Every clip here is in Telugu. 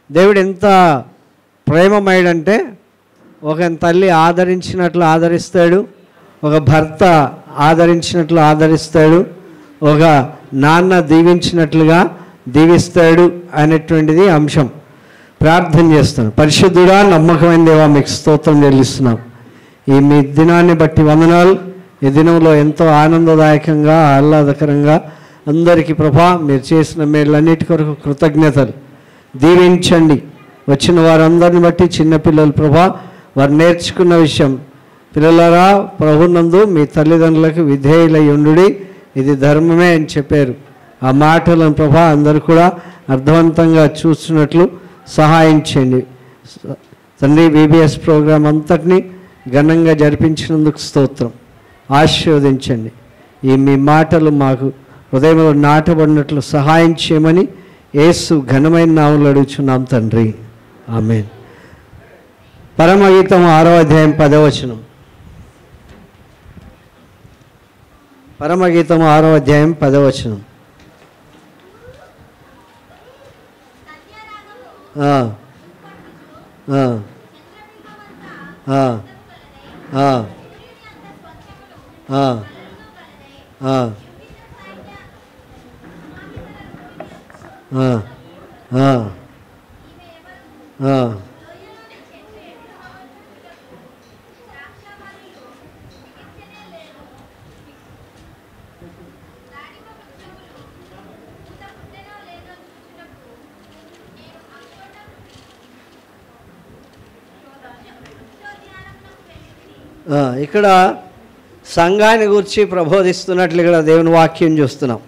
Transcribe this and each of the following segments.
దేవుడు ఎంత ప్రేమమయుడంటే ఒక తల్లి ఆదరించినట్లు ఆదరిస్తాడు, ఒక భర్త ఆదరించినట్లు ఆదరిస్తాడు, ఒక నాన్న దీవించినట్లుగా దీవిస్తాడు అనేటువంటిది అంశం. ప్రార్థన చేస్తాను. పరిశుద్ధుడా నమ్మకమైన దేవా మీకు స్తోత్రం చెల్లిస్తున్నాం. ఈ మీ దినాన్ని బట్టి వందనాలు. ఈ దినంలో ఎంతో ఆనందదాయకంగా ఆహ్లాదకరంగా అందరికీ ప్రభా మీరు చేసిన మేళ్ళన్నిటి కొరకు కృతజ్ఞతలు. దీవించండి. వచ్చిన వారందరిని బట్టి చిన్నపిల్లలు ప్రభా వారు నేర్చుకున్న విషయం, పిల్లలారా ప్రభునందు మీ తల్లిదండ్రులకు విధేయులై ఉండుడి, ఇది ధర్మమే అని చెప్పారు. ఆ మాటలను ప్రభా అందరూ కూడా అర్థవంతంగా చూస్తున్నట్లు సహాయం చేయండి తండ్రి. బీబీఎస్ ప్రోగ్రాం అంతటినీ ఘనంగా జరిపించినందుకు స్తోత్రం. ఆశీర్వదించండి. ఈ మీ మాటలు మాకు హృదయంలో నాటబడినట్లు సహాయం చేయమని యేసు ఘనమైన నామములో అడుగుచున్నాం తండ్రి. ఆమేన్. పరమగీతం 6వ అధ్యాయం 10వ వచనం. పరమగీతం 6వ అధ్యాయం 10వ వచనం. ఇక్కడ సంఘాన్ని గురించి ప్రబోధిస్తున్నట్లు ఇక్కడ దేవుని వాక్యం చూస్తున్నాం.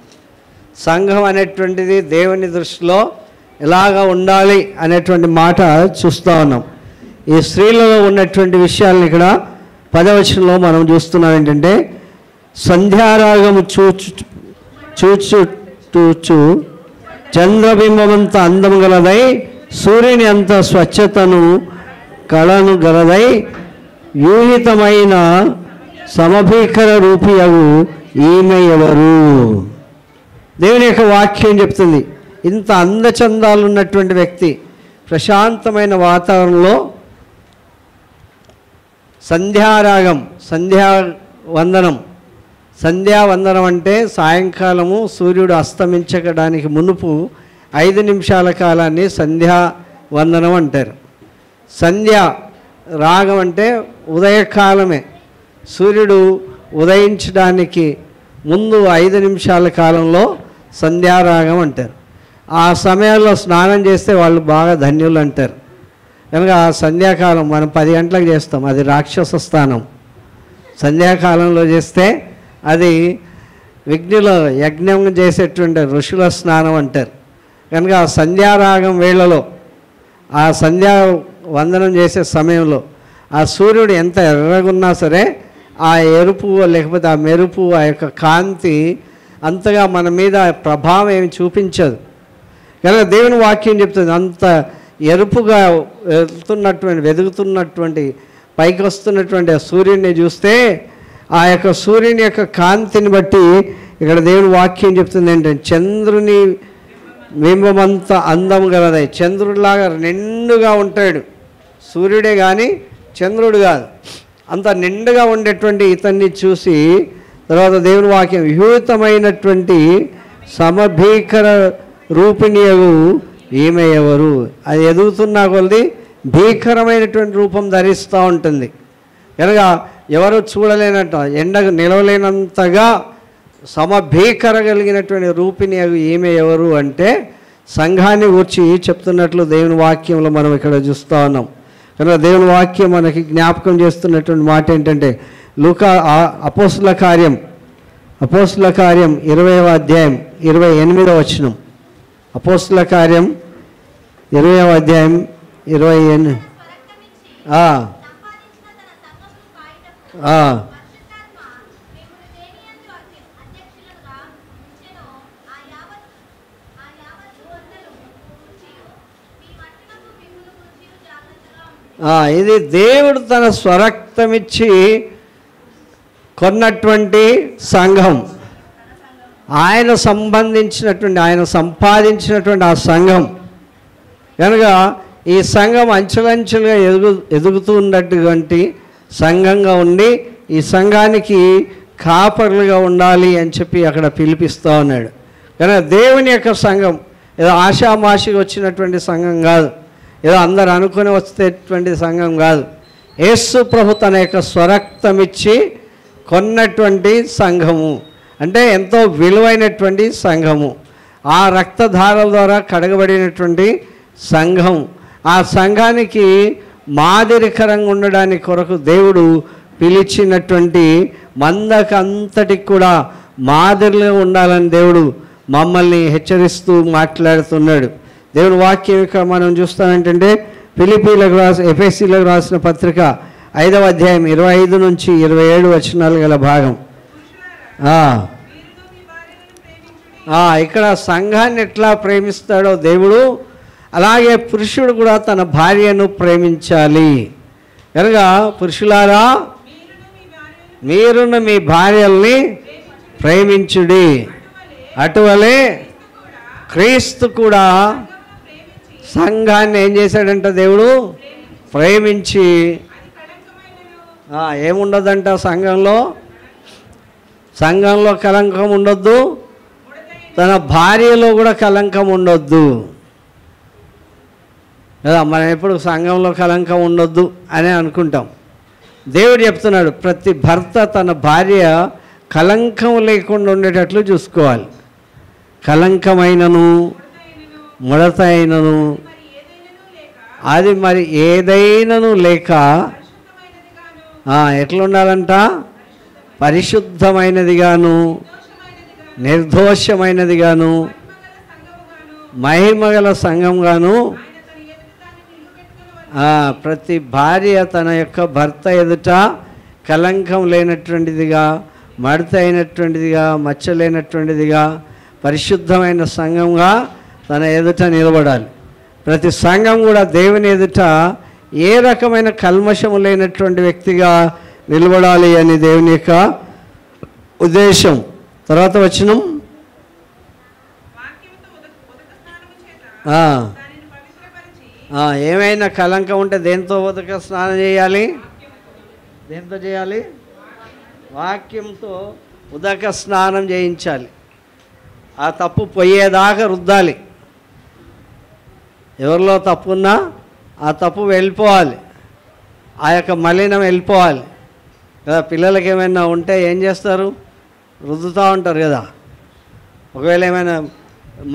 సంఘం అనేటువంటిది దేవుని దృష్టిలో ఎలాగ ఉండాలి అనేటువంటి మాట చూస్తూ ఉన్నాం. ఈ స్త్రీలలో ఉన్నటువంటి విషయాలను ఇక్కడ 10వ వచనంలో మనం చూస్తున్నాం. ఏంటంటే సంధ్యారాగము చూచు చంద్రబింబమంత అందం గలదై, సూర్యుని అంత స్వచ్ఛతను కళను గలదై, యూహితమైన సమభీకర రూపియగు ఈమె ఎవరు? దేవుని యొక్క వాక్యం చెప్తుంది. ఇంత అందచందాలు ఉన్నటువంటి వ్యక్తి ప్రశాంతమైన వాతావరణంలో సంధ్యారాగం, సంధ్యావందనం అంటే సాయంకాలము సూర్యుడు అస్తమించడానికి మునుపు 5 నిమిషాల కాలాన్ని సంధ్యావందనం అంటారు. సంధ్యా రాగం అంటే ఉదయకాలమే, సూర్యుడు ఉదయించడానికి ముందు 5 నిమిషాల కాలంలో సంధ్యారాగం అంటారు. ఆ సమయంలో స్నానం చేస్తే వాళ్ళు బాగా ధన్యులు అంటారు. కనుక ఆ సంధ్యాకాలం మనం 10 గంటలకు చేస్తాం, అది రాక్షస స్థానం. సంధ్యాకాలంలో చేస్తే అది విఘ్నుల యజ్ఞం చేసేటువంటి ఋషుల స్నానం అంటారు. కనుక ఆ సంధ్యారాగం వేళలో, ఆ సంధ్యా వందనం చేసే సమయంలో ఆ సూర్యుడు ఎంత ఎర్రగున్నా సరే ఆ ఎరుపు లేకపోతే ఆ మెరుపు, ఆ యొక్క కాంతి అంతగా మన మీద ప్రభావం ఏమి చూపించదు. కనుక దేవుని వాక్యం చెప్తుంది, అంత ఎరుపుగా వెదుగుతున్నటువంటి పైకి వస్తున్నటువంటి ఆ సూర్యుడిని చూస్తే ఆ యొక్క సూర్యుని యొక్క కాంతిని బట్టి ఇక్కడ దేవుని వాక్యం చెప్తుంది ఏంటంటే చంద్రుని బింబమంత అందం గలదై. చంద్రుడిలాగా నిండుగా ఉంటాడు, సూర్యుడే కానీ చంద్రుడు కాదు. అంత నిండుగా ఉండేటువంటి ఇతన్ని చూసి తర్వాత దేవుని వాక్యం విహూతమైనటువంటి సమభీకర రూపిణియగు ఈమె ఎవరు? అది ఎదుగుతున్నా కొలది భీకరమైనటువంటి రూపం ధరిస్తూ ఉంటుంది. కనుక ఎవరు చూడలేనట్ట, ఎండకు నిలవలేనంతగా సమభీకర కలిగినటువంటి రూపిణియగు ఈమె ఎవరు అంటే సంఘాన్ని గురించి చెప్తున్నట్లు దేవుని వాక్యంలో మనం ఇక్కడ చూస్తూ ఉన్నాం. కనుక దేవుని వాక్యం మనకి జ్ఞాపకం చేస్తున్నటువంటి మాట ఏంటంటే లూకా అపోస్తుల కార్యం 20వ అధ్యాయం 28వ వచనం. అపోస్తుల కార్యం 20వ అధ్యాయం 28. ఇది దేవుడు తన స్వరక్తమిచ్చి కొన్నటువంటి సంఘం, ఆయన సంపాదించినటువంటి ఆ సంఘం. కనుక ఈ సంఘం అంచెలంచెలుగా ఎదుగుతున్నటువంటి సంఘంగా ఉండి ఈ సంఘానికి కాపరులుగా ఉండాలి అని చెప్పి అక్కడ పిలిపిస్తూ ఉన్నాడు. కనుక దేవుని యొక్క సంఘం ఏదో ఆషామాషిగా వచ్చినటువంటి సంఘం కాదు, ఏదో అందరు అనుకుని వచ్చేటువంటి సంఘం కాదు. యేసు ప్రభు తన యొక్క స్వరక్తం ఇచ్చి కొన్నటువంటి సంఘము, అంటే ఎంతో విలువైనటువంటి సంఘము, ఆ రక్తధారల ద్వారా కడగబడినటువంటి సంఘం. ఆ సంఘానికి మాదిరికరంగా ఉండడానికి కొరకు దేవుడు పిలిచినటువంటి మందకంతటికి కూడా మాదిరిలో ఉండాలని దేవుడు మమ్మల్ని హెచ్చరిస్తూ మాట్లాడుతున్నాడు. దేవుని వాక్యం ఇక్కడ మనం చూస్తామంటే ఎఫెసీలకు రాసిన పత్రిక 5వ అధ్యాయం 25 నుంచి 27 వచనాలు గల భాగం. ఇక్కడ సంఘాన్ని ఎట్లా ప్రేమిస్తాడో దేవుడు, అలాగే పురుషుడు కూడా తన భార్యను ప్రేమించాలి. కనుక పురుషులారా మీరును మీ భార్యల్ని ప్రేమించుడి, అటువలే క్రీస్తు కూడా సంఘాన్ని ఏం చేశాడంట దేవుడు? ప్రేమించి. ఏముండదంట సంఘంలో? సంఘంలో కలంకం ఉండొద్దు, తన భార్యలో కూడా కలంకం ఉండొద్దు కదా. మనం ఎప్పుడు సంఘంలో కలంకం ఉండొద్దు అని అనుకుంటాం. దేవుడు చెప్తున్నాడు ప్రతి భర్త తన భార్య కలంకం లేకుండా ఉండేటట్లు చూసుకోవాలి. కలంకమైనను ముడత అయినను అది మరి ఏదైనాను లేక ఎట్లా ఉండాలంట? పరిశుద్ధమైనదిగాను నిర్దోషమైనదిగాను మహిమగల సంఘంగాను. ప్రతి భార్య తన యొక్క భర్త ఎదుట కలంకం లేనటువంటిదిగా, మడత అయినటువంటిదిగా, మచ్చ లేనటువంటిదిగా, పరిశుద్ధమైన సంఘంగా తన ఎదుట నిలబడాలి. ప్రతి సంఘం కూడా దేవుని ఎదుట ఏ రకమైన కల్మషము లేనటువంటి వ్యక్తిగా నిలబడాలి అని దేవుని యొక్క ఉద్దేశం. తర్వాత వచనం, ఏమైనా కలంకం ఉంటే దేంతో ఉదక స్నానం చేయాలి? దేంతో చేయాలి? వాక్యంతో ఉదక స్నానం చేయించాలి. ఆ తప్పు పోయేదాకా రుద్దాలి. ఎవరిలో తప్పు ఉన్నా ఆ తప్పు వెళ్ళిపోవాలి, ఆ యొక్క మలినం వెళ్ళిపోవాలి కదా. పిల్లలకి ఏమైనా ఉంటే ఏం చేస్తారు? రుద్దుతూ ఉంటారు కదా. ఒకవేళ ఏమైనా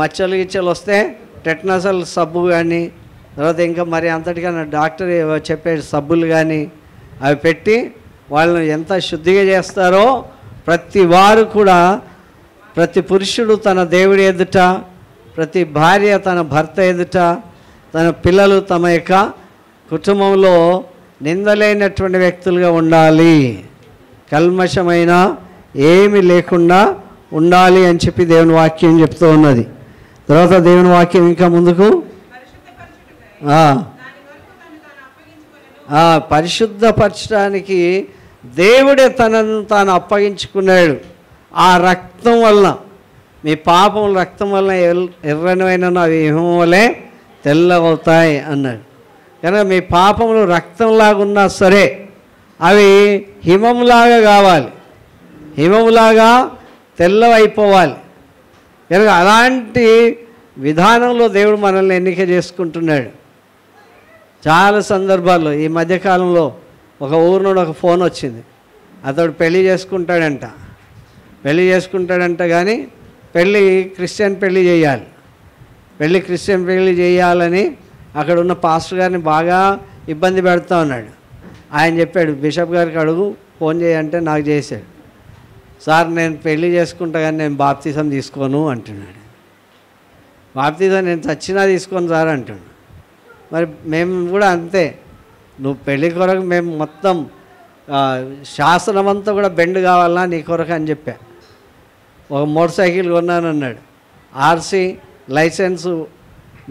మచ్చలు గిచ్చలు వస్తే టెట్నసల్ సబ్బు కానీ, తర్వాత ఇంకా మరి అంతటికన్నా డాక్టర్ చెప్పే సబ్బులు కానీ అవి పెట్టి వాళ్ళని ఎంత శుద్ధిగా చేస్తారో, ప్రతి వారు కూడా, ప్రతి పురుషుడు తన దేవుడి ఎదుట, ప్రతి భార్య తన భర్త ఎదుట, తన పిల్లలు తమ యొక్క కుటుంబంలో నిందలేనటువంటి వ్యక్తులుగా ఉండాలి. కల్మషమైన ఏమి లేకుండా ఉండాలి అని చెప్పి దేవుని వాక్యం చెప్తూ ఉన్నది. తర్వాత దేవుని వాక్యం ఇంకా ముందుకు పరిశుద్ధపరచడానికి దేవుడే తనను తాను అప్పగించుకున్నాడు. ఆ రక్తం వలన, మీ పాపం రక్తం వలన ఎర్రనైనను అవి హిమం వలె తెల్లవుతాయి అన్నాడు. కనుక మీ పాపములు రక్తంలాగా ఉన్నా సరే అవి హిమంలాగా కావాలి, హిమంలాగా తెల్లవైపోవాలి. కనుక అలాంటి విధానంలో దేవుడు మనల్ని ఎన్నిక చేసుకుంటున్నాడు. చాలా సందర్భాల్లో ఈ మధ్యకాలంలో ఒక ఊరు నుండి ఒక ఫోన్ వచ్చింది. అతడు పెళ్లి చేసుకుంటాడంట కానీ పెళ్ళి క్రిస్టియన్ పెళ్ళి చేయాలి, క్రిస్టియన్ పెళ్ళి చేయాలని అక్కడ ఉన్న పాస్టర్ గారిని బాగా ఇబ్బంది పెడతా ఉన్నాడు. ఆయన చెప్పాడు, బిషప్ గారికి అడుగు, ఫోన్ చేయంటే నాకు చేశాడు. సార్ నేను పెళ్ళి చేసుకుంటా కానీ నేను బాప్తిజం తీసుకోను అంటున్నాడు. బాప్తిజం నేను చచ్చినా తీసుకోను సార్ అంటున్నాడు. మరి మేము కూడా అంతే, నువ్వు పెళ్ళి కొరకు మేము మొత్తం శాసనం అంతా కూడా బెండ్ కావాలన్నా నీ కొరకు అని చెప్పా. ఒక మోటార్ సైకిల్ కొన్నానన్నాడు. ఆర్సీ లైసెన్సు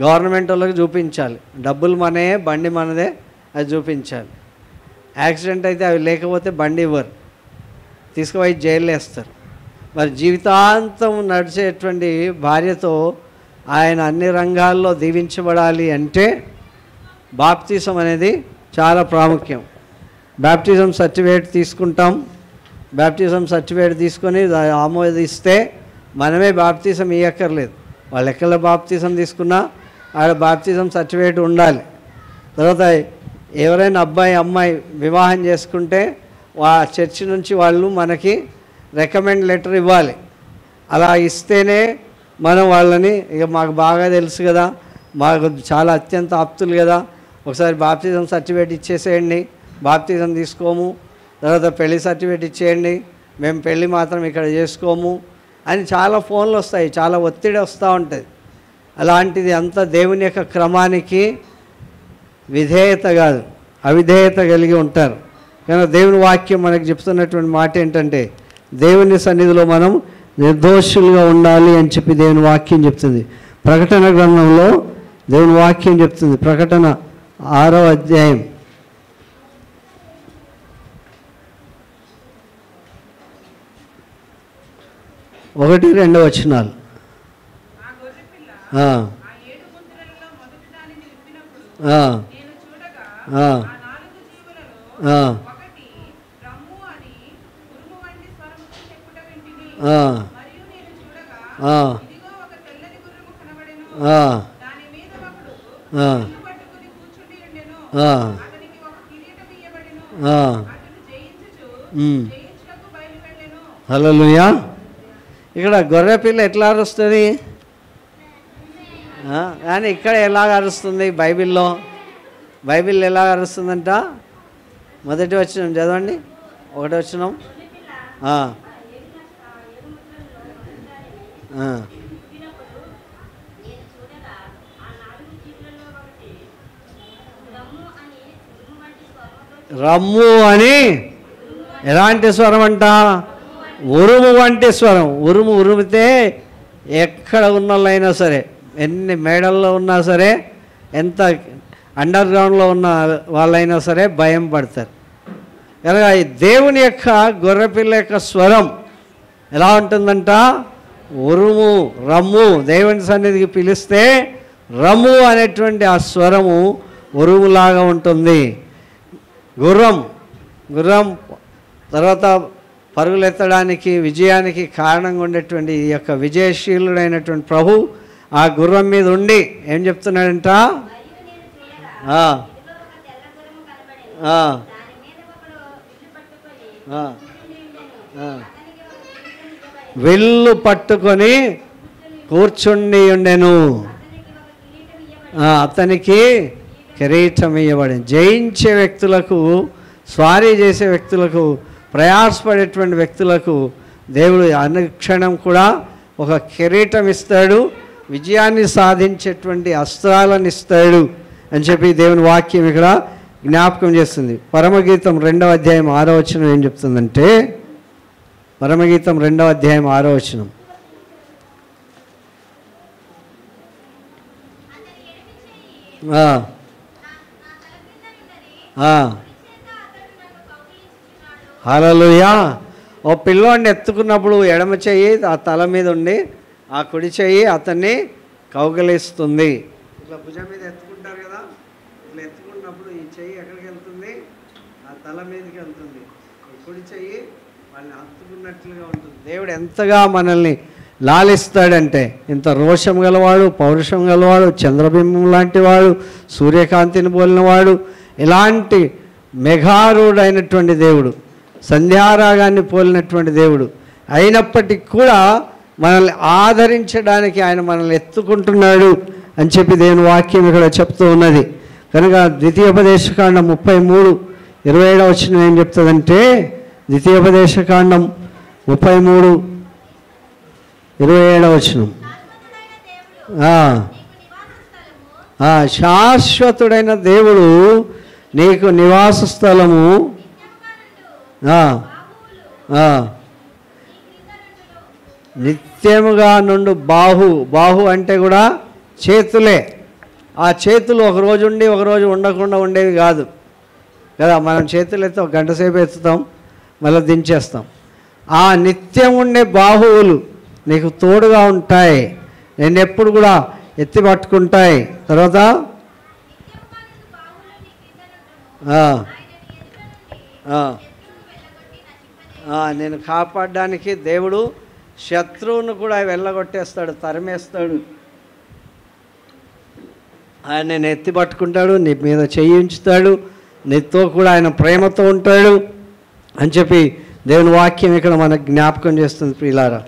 గవర్నమెంట్ వాళ్ళకి చూపించాలి, డబ్బులు మనయే, బండి మనదే, అది చూపించాలి. యాక్సిడెంట్ అయితే అవి లేకపోతే బండి ఇవ్వరు, తీసుకుపోయి జైల్లో వేస్తారు. మరి జీవితాంతం నడిచేటువంటి భార్యతో ఆయన అన్ని రంగాల్లో దీవించబడాలి అంటే బాప్తిసం అనేది చాలా ప్రాముఖ్యం. బాప్టిజం సర్టిఫికేట్ తీసుకుంటాం. బాప్టిజం సర్టిఫికేట్ తీసుకొని ఆమోదిస్తే మనమే బాప్తిజం ఇవ్వక్కర్లేదు. వాళ్ళు ఎక్కడ బాప్తిజం తీసుకున్నా ఆడ బాప్తిజం సర్టిఫికేట్ ఉండాలి. తర్వాత ఎవరైనా అబ్బాయి అమ్మాయి వివాహం చేసుకుంటే చర్చి నుంచి వాళ్ళు మనకి రికమెండ్ లెటర్ ఇవ్వాలి. అలా ఇస్తేనే మనం వాళ్ళని, ఇక మాకు బాగా తెలుసు కదా, మాకు చాలా అత్యంత ఆప్తులు కదా, ఒకసారి బాప్తిజం సర్టిఫికేట్ ఇచ్చేసేయండి, బాప్తిజం తీసుకోము, తర్వాత పెళ్లి సర్టిఫికేట్ ఇచ్చేయండి, మేము పెళ్ళి మాత్రం ఇక్కడ చేసుకోము అని చాలా ఫోన్లు వస్తాయి, చాలా ఒత్తిడి వస్తూ ఉంటుంది. అలాంటిది అంతా దేవుని యొక్క క్రమానికి విధేయత కాదు, అవిధేయత కలిగి ఉంటారు. కానీ దేవుని వాక్యం మనకు చెప్తున్నటువంటి మాట ఏంటంటే దేవుని సన్నిధిలో మనం నిర్దోషులుగా ఉండాలి అని చెప్పి దేవుని వాక్యం చెప్తుంది. ప్రకటన గ్రంథంలో దేవుని వాక్యం చెప్తుంది. ప్రకటన 6వ అధ్యాయం 1-2 వచనాలు. హల్లెలూయా. ఇక్కడ గొర్రెపిల్ల ఎట్లా అరుస్తుంది కానీ ఇక్కడ ఎలాగ అరుస్తుంది? బైబిల్లో ఎలా అరుస్తుందంట? మొదటి వచనం చదవండి, 1వ వచనం. రమ్ము అని ఎలాంటి స్వరం అంట? ఉరుము వంటి స్వరం. ఉరిమితే ఎక్కడ ఉన్నోళ్ళైనా సరే, ఎన్ని మేడల్లో ఉన్నా సరే, ఎంత అండర్ గ్రౌండ్లో ఉన్న వాళ్ళైనా సరే భయం పడతారు. కనుక ఈ దేవుని యొక్క గొర్రెపిల్ల యొక్క స్వరం ఎలా ఉంటుందంట? ఉరుము, రమ్ము. దేవుని సన్నిధికి పిలిస్తే రమ్ము అనేటువంటి ఆ స్వరము ఉరుములాగా ఉంటుంది. గుర్రం తర్వాత పరుగులెత్తడానికి, విజయానికి కారణంగా ఉండేటువంటి ఈ యొక్క విజయశీలుడైనటువంటి ప్రభు ఆ గుర్రం మీద ఉండి ఏం చెప్తున్నాడంట? విల్లు పట్టుకొని కూర్చుండి ఉండెను, అతనికి కిరీటం ఇవ్వబడింది. జయించే వ్యక్తులకు, స్వారీ చేసే వ్యక్తులకు, ప్రయాసపడేటువంటి వ్యక్తులకు దేవుడు అనుక్షణం కూడా ఒక కిరీటం ఇస్తాడు, విజయాన్ని సాధించేటువంటి అస్త్రాలను ఇస్తాడు అని చెప్పి దేవుని వాక్యం ఇక్కడ జ్ఞాపకం చేస్తుంది. పరమగీతం 2వ అధ్యాయం 6వ వచనం ఏం చెప్తుందంటే, పరమగీతం 2వ అధ్యాయం 6వ వచనం. హల్లెలూయా. ఓ పిల్లోడిని ఎత్తుకున్నప్పుడు ఎడమ చెయ్యి ఆ తల మీద ఉండి ఆ కుడి చెయ్యి అతన్ని కౌగిలిస్తుంది. ఇట్లా భుజం మీద ఎత్తుకుంటారు కదా, ఇట్లా ఎత్తుకున్నప్పుడు ఈ చెయ్యి ఎక్కడికి వెళ్తుంది? ఆ తల మీదకి వెళ్తుంది. కుడి చెయ్యి వాళ్ళని హత్తుకున్నట్లుగా ఉంటుంది. దేవుడు ఎంతగా మనల్ని లాలిస్తాడంటే, ఇంత రోషం గలవాడు, పౌరుషం గలవాడు, చంద్రబింబం లాంటి వాడు, సూర్యకాంతిని పోలినవాడు, ఇలాంటి మెఘారుడైనటువంటి దేవుడు, సంధ్యారాగాన్ని పోలినటువంటి దేవుడు అయినప్పటికీ కూడా మనల్ని ఆదరించడానికి ఆయన మనల్ని ఎత్తుకుంటున్నాడు అని చెప్పి దేవుని వాక్యం ఇక్కడ చెప్తూ ఉన్నది. కనుక ద్వితీయోపదేశకాండం 33:27 వచనం ఏం చెప్తుందంటే, ద్వితీయోపదేశకాండం 33:27 వచనం, శాశ్వతుడైన దేవుడు నీకు నివాస స్థలము, నిత్యముగా నుండు. బాహు అంటే కూడా చేతులే. ఆ చేతులు ఒకరోజు ఉండి ఒకరోజు ఉండకుండా ఉండేవి కాదు కదా. మనం చేతులు ఎత్తే 1 గంట సేపు ఎత్తుతాం, మళ్ళీ దించేస్తాం. ఆ నిత్యం ఉండే బాహువులు నీకు తోడుగా ఉంటాయి, నేను ఎప్పుడు కూడా ఎత్తి పట్టుకుంటాయి. తర్వాత నేను కాపాడడానికి దేవుడు శత్రువును కూడా వెళ్ళగొట్టేస్తాడు, తరిమేస్తాడు. ఆయన నేను ఎత్తి పట్టుకుంటాడు, నీ మీద చేయించుతాడు, నీతో కూడా ఆయన ప్రేమతో ఉంటాడు అని చెప్పి దేవుని వాక్యం ఇక్కడ మనకు జ్ఞాపకం చేస్తుంది. ప్రియులారా,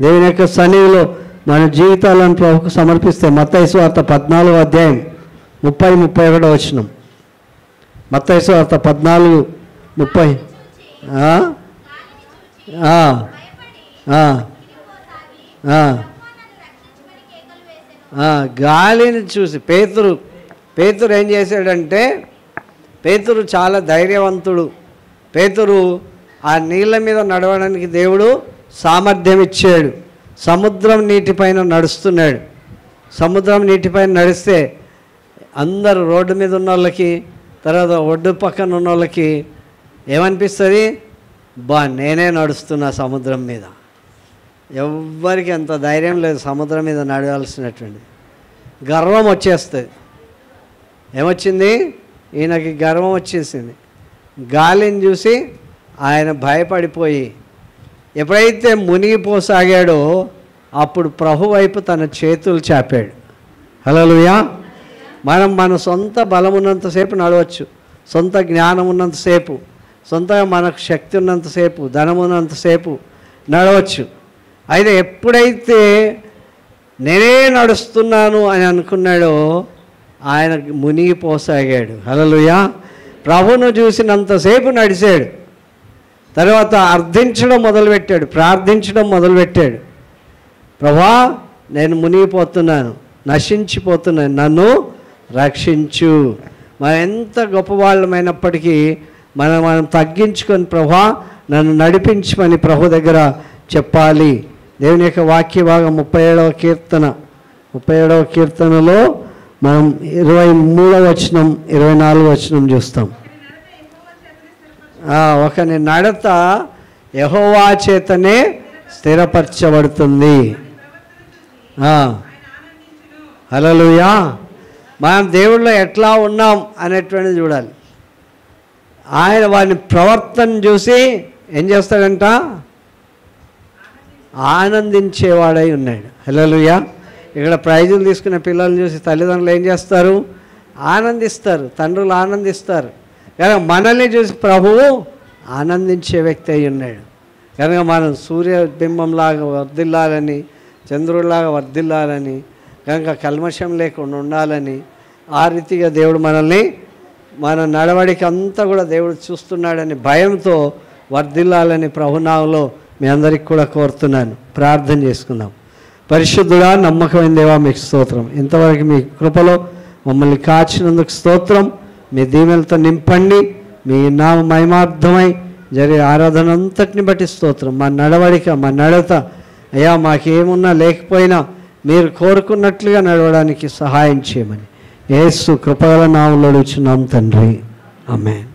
దేవుని యొక్క సన్నిధిలో మన జీవితాలను ప్రభువుకు సమర్పిస్తే మత్తయి సువార్త 14వ అధ్యాయం 30-31 వచనం. మత్తయి సువార్త 14:30. గాలిని చూసి పేతురు ఏం చేశాడంటే, పేతురు చాలా ధైర్యవంతుడు. పేతురు ఆ నీళ్ళ మీద నడవడానికి దేవుడు సామర్థ్యం ఇచ్చాడు. సముద్రం నీటిపైన నడుస్తున్నాడు. సముద్రం నీటిపైన నడిస్తే అందరు రోడ్డు మీద ఉన్న వాళ్ళకి, తర్వాత ఒడ్డు పక్కన ఉన్న వాళ్ళకి ఏమనిపిస్తుంది? నేనే నడుస్తున్నా సముద్రం మీద. ఎవ్వరికి అంత ధైర్యం లేదు సముద్రం మీద నడవాల్సినటువంటి. గర్వం వచ్చేస్తుంది. ఏమొచ్చింది? ఈయనకి గర్వం వచ్చేసింది. గాలిని చూసి ఆయన భయపడిపోయి ఎప్పుడైతే మునిగిపోసాగాడో అప్పుడు ప్రభు వైపు తన చేతులు చాపాడు. హల్లెలూయా. మన సొంత బలం ఉన్నంతసేపు నడవచ్చు, సొంత జ్ఞానం ఉన్నంతసేపు, సొంతగా మనకు శక్తి ఉన్నంతసేపు, ధనం ఉన్నంతసేపు నడవచ్చు. అయితే ఎప్పుడైతే నేనే నడుస్తున్నాను అని అనుకున్నాడో ఆయన మునిగిపోసాగాడు. హల్లెలూయా. ప్రభువును చూసినంతసేపు నడిచాడు. తర్వాత అర్థించడం మొదలుపెట్టాడు, ప్రార్థించడం మొదలుపెట్టాడు. ప్రభా, నేను మునిగిపోతున్నాను, నశించిపోతున్నాను, నన్ను రక్షించు. మనం ఎంత గొప్పవాళ్ళమైనప్పటికీ మనం తగ్గించుకొని ప్రభా నన్ను నడిపించమని ప్రభు దగ్గర చెప్పాలి. దేవుని యొక్క వాక్య భాగం 37వ కీర్తనలో మనం 23వ వచనం 24వ వచనం చూస్తాం. ఒకని నడత యెహోవా చేతనే స్థిరపరచబడుతుంది. హల్లెలూయా. మనం దేవుళ్ళో ఎట్లా ఉన్నాం అనేటువంటిది చూడాలి. ఆయన వాని ప్రవర్తన చూసి ఏం చేస్తాడంట? ఆనందించేవాడై ఉన్నాడు. హల్లెలూయా. ఇక్కడ ప్రైజులు తీసుకునే పిల్లల్ని చూసి తల్లిదండ్రులు ఏం చేస్తారు? ఆనందిస్తారు, తండ్రులు ఆనందిస్తారు. కనుక మనల్ని చూసి ప్రభువు ఆనందించే వ్యక్తి అయి ఉన్నాడు. కనుక మనం సూర్యబింబంలాగా వర్ధిల్లాలని, చంద్రుడిలాగా వర్ధిల్లాలని, కనుక కల్మషం లేకుండా ఉండాలని, ఆ రీతిగా దేవుడు మనల్ని, మన నడవడికి అంతా కూడా దేవుడు చూస్తున్నాడని భయంతో వర్ధిల్లాలని ప్రభునామములో మీ అందరికి కూడా కోరుతున్నాను. ప్రార్థన చేసుకుందాం. పరిశుద్ధుడా, నమ్మకమైన దేవా, మీకు స్తోత్రం. ఇంతవరకు మీ కృపలో మమ్మల్ని కాచినందుకు స్తోత్రం. మీ దీవెనలతో నింపండి. మీ నామ మహిమార్థమై జరిగే ఆరాధన అంతటిని బట్టి స్తోత్రం. మా నడవడిక, మా నడత అయ్యా మాకేమున్నా లేకపోయినా మీరు కోరుకున్నట్లుగా నడవడానికి సహాయం చేయమని యేసు కృపగల నామములో అడుగుచున్నాం తండ్రి. ఆమేన్.